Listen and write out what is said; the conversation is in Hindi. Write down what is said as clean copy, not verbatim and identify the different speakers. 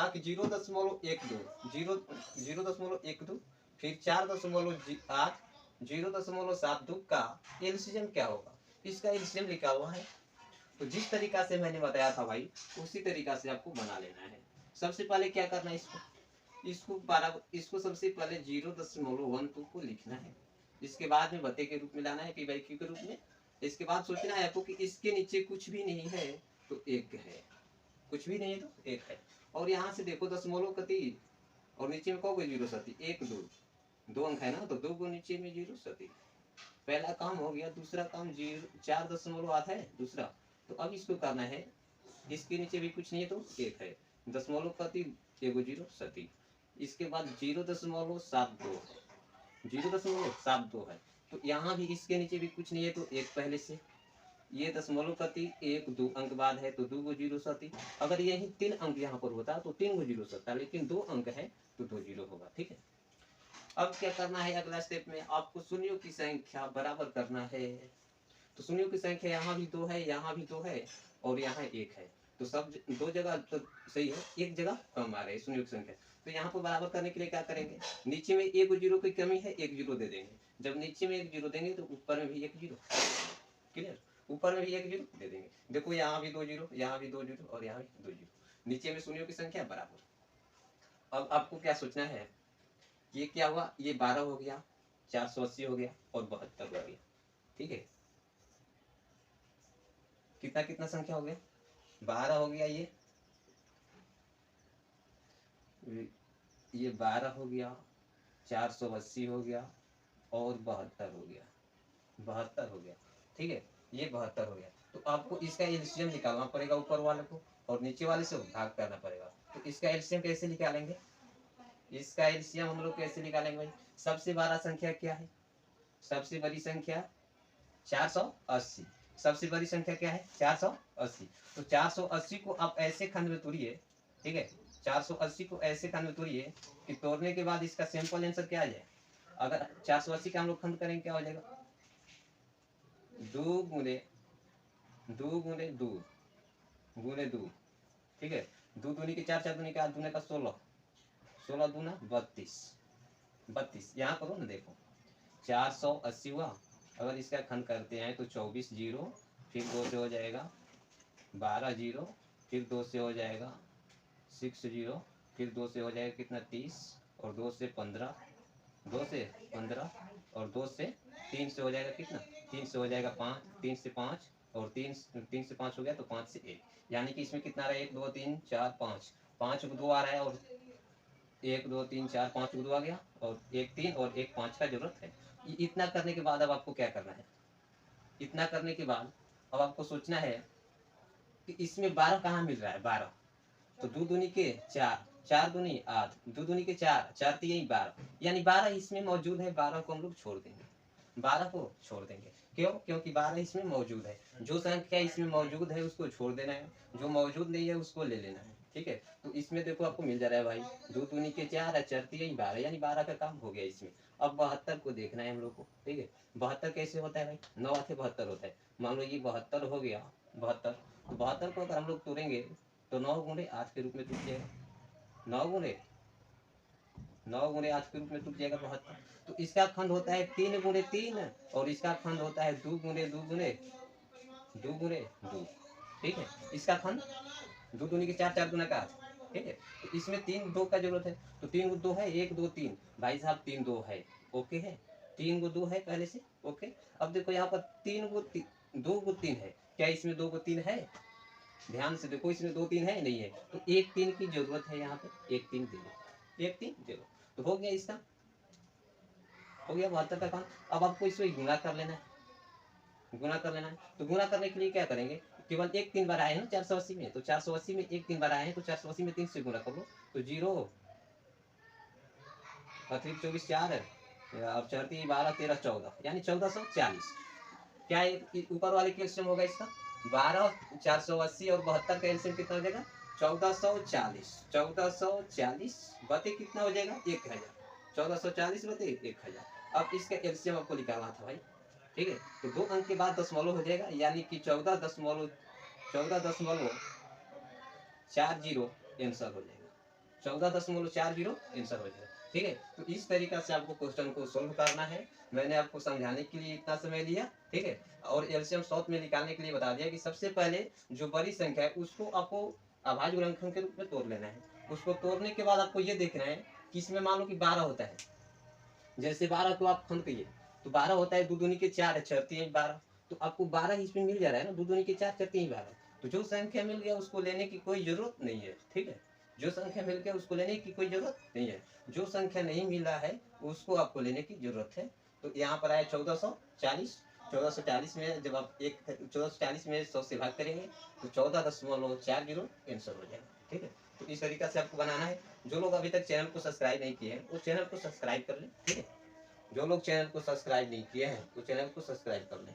Speaker 1: था कि 0.12 0.12 फिर 4.8 0.72 का एलसीएम क्या होगा, इसका एलसीएम लिखा हुआ है। तो जिस तरीका से मैंने बताया था भाई उसी तरीका से आपको बना लेना है। सबसे पहले क्या करना है, इसको सबसे पहले 0.12 को लिखना है। इसके बाद में बते के रूप में लाना है, पी बाई क्यू के रूप में। इसके बाद सोचना है आपको कि इसके नीचे कुछ भी नहीं है तो एक है, कुछ भी नहीं है तो एक है। और यहाँ से देखो दशमलव कति और नीचे में कौन जीरो सती, एक दो अंक है ना, तो 2 को नीचे में 0 सती। पहला काम हो गया। दूसरा काम 4.8 है दूसरा। तो अब इसको करना है, इसके नीचे भी कुछ नहीं है तो एक है, दशमलव कति 1 0 सती। इसके बाद 0.72 है। तो यहाँ भी इसके नीचे भी कुछ नहीं है तो एक पहले से। ये दशमलव कति 1 2 अंक बाद है तो 2 को 0 सती। अगर यही 3 अंक यहाँ पर होता तो 3 को 0 सता, लेकिन 2 अंक है तो 2 0 होगा। ठीक है। अब क्या करना है, अगला स्टेप में आपको शून्यों की संख्या बराबर करना है। तो शून्यों की संख्या यहाँ भी 2 है, यहाँ भी 2 है और यहाँ 1 है। तो सब दो जगह तो सही है, एक जगह कम आ रही है शून्यों की संख्या। तो यहाँ पर बराबर करने के लिए क्या करेंगे, नीचे में 1 0 की कमी है, 1 0 दे देंगे। जब नीचे में 1 0 देंगे तो ऊपर में भी 1 0। क्लियर, ऊपर में भी 1 0 दे देंगे। देखो यहाँ भी 2 0, यहाँ भी 2 0 और यहाँ भी 2 0। नीचे में शून्यों की संख्या बराबर। अब आपको क्या सोचना है, ये क्या हुआ, ये 12 हो गया, 480 हो गया और 72 हो गया। ठीक है, कितना कितना संख्या हो गया, 12 हो गया, ये 12 हो गया, 480 हो गया और 72 हो गया, 72 हो गया। ठीक है, ये 72 हो गया। तो आपको इसका एलसीएम निकालना पड़ेगा, ऊपर वाले को और नीचे वाले से भाग करना पड़ेगा। तो इसका एलसीएम कैसे निकालेंगे, इसका एलसीएम हम लोग कैसे निकालेंगे भाई, सबसे बड़ा संख्या क्या है, सबसे बड़ी संख्या 480। सबसे बड़ी संख्या क्या है 480। तो 480 को आप ऐसे खंड में तोड़िए। ठीक है, 480 को ऐसे खंड में तोड़िए कि तोड़ने के बाद इसका सिंपल आंसर क्या आ जाए। अगर 480 का हम लोग खंड करेंगे क्या हो जाएगा, 2 गुने 2 गुने 2 गुने 2। ठीक है, 2 दूनी के 4, 4 दूनी के 8, दूने का 16, 16 दूना 32। यहाँ करो ना, देखो 480 हुआ। अगर इसका खंड करते हैं तो 24 0, फिर 2 से हो जाएगा 12 0, फिर 2 से हो जाएगा 6 0, फिर 2 से हो जाएगा कितना 30 और 2 से 15, 2 से 15 और 2 से 3 से हो जाएगा कितना, 3 से हो जाएगा 5, 3 से 5 और 3 से 5 हो गया तो 5 से 1। यानी कि इसमें कितना आ रहा है 1 2 3 4 5, 5 को 2 आ रहा है और 1 2 3 4 5 को 2 आ गया और 1 3 और 1 5 का जरूरत है। इतना करने के बाद अब आपको क्या करना है, इतना करने के बाद अब आपको सोचना है कि इसमें 12 कहाँ मिल रहा है, 12। तो 2 दूनी के 4, 4 दूनी 8, 2 दूनी के 4, 4 तो यही 12, यानी 12 इसमें मौजूद है। 12 को हम लोग छोड़ देंगे, 12 को छोड़ देंगे। क्यों, क्योंकि 12 इसमें मौजूद है। जो संख्या इसमें मौजूद है उसको छोड़ देना है, जो मौजूद नहीं है उसको ले लेना है। ठीक है, तो इसमें देखो आपको मिल जा रहा है भाई 2 दूनी के 4 है, 4 यही 12, यानी 12 का काम हो गया इसमें। अब 72 को देखना है हम लोग को। ठीक है, 72 कैसे होता है भाई, 9 आठे 72 होता है। मान लो ये 72 हो गया, 72। तो 72 को अगर हम लोग तोड़ेंगे तो 9 गुणे 8 के रूप में टूट जाएगा, 9 गुणे 8 के रूप में टूट जाएगा 72। तो इसका खंड होता है 3 गुणे 3 और इसका खंड होता है 2 गुणे 2 गुणे 2 गुणे 2। ठीक है, इसका खंड 2 दूनी के 4, 4 दूना का 8। ठीक है, तो इसमें 3 2 का जरूरत है। तो 3 2 है, 1 2 3 भाई साहब, 3 2 है, ओके है, 3 2 है पहले से, ओके। अब देखो यहाँ पर 3 2 3 है, क्या इसमें 2 3 है, ध्यान से देखो इसमें 2 3 है नहीं है, तो 1 3 की जरूरत है यहाँ पे, 1 3 दे दो, 1 3 दे दो। तो हो गया, इसका हो गया 72 का काम। अब आपको इसमें गुणा कर लेना है, गुणा कर लेना है। तो गुणा करने के लिए क्या करेंगे, केवल 1 3 बार आए हैं ना 480 में, तो 480 में 1 3 बार आए हैं तो 480 में 3 से गुणा कर लो। तो 0 अतिरिक्त 24 4 है, अब 4 3 12 13 14, यानी 1440। क्या ऊपर वाले का एलसीएम होगा इसका 12, 480 और 72 का एलसीएम कितना हो जाएगा 1440। 1440 बटे कितना हो जाएगा 1000, 1440 बटे 1000। अब इसका एलसीएम आपको निकालना था भाई। ठीक है, तो 2 अंक के बाद दशमलव हो जाएगा, यानी कि 14.40 आंसर हो जाएगा। 14.40 आंसर हो जाएगा। ठीक है, तो इस तरीका से आपको क्वेश्चन को सोल्व करना है। मैंने आपको समझाने के लिए इतना समय लिया। ठीक है, और एलसीएम शॉर्ट में निकालने के लिए बता दिया कि सबसे पहले जो बड़ी संख्या है उसको आपको अभाज्य गुणनखंड के रूप में तोड़ लेना है। उसको तोड़ने के बाद आपको ये देखना है कि इसमें मान लो कि 12 होता है, जैसे 12 को आप खंड कहिए तो 12 होता है, 2 दूनी के 4 है, 6 3 12, तो आपको 12 ही इसमें मिल जा रहा है ना, 2 दूनी के 4 4 3 12। तो जो संख्या मिल गया उसको लेने की कोई जरूरत नहीं है। ठीक है, जो संख्या मिल गया उसको लेने की कोई जरूरत नहीं है। जो संख्या नहीं मिला है उसको आपको लेने की जरूरत है। तो यहाँ पर आया 1440। 1440 में जब आप 1440 में 100 से भाग करेंगे तो 14.40 आंसर हो जाएगा। ठीक है, तो इस तरीका से आपको बनाना है। जो लोग अभी तक चैनल को सब्सक्राइब नहीं किए हैं वो चैनल को सब्सक्राइब कर लें। ठीक है, जो लोग चैनल को सब्सक्राइब नहीं किए हैं वो चैनल को सब्सक्राइब कर लें।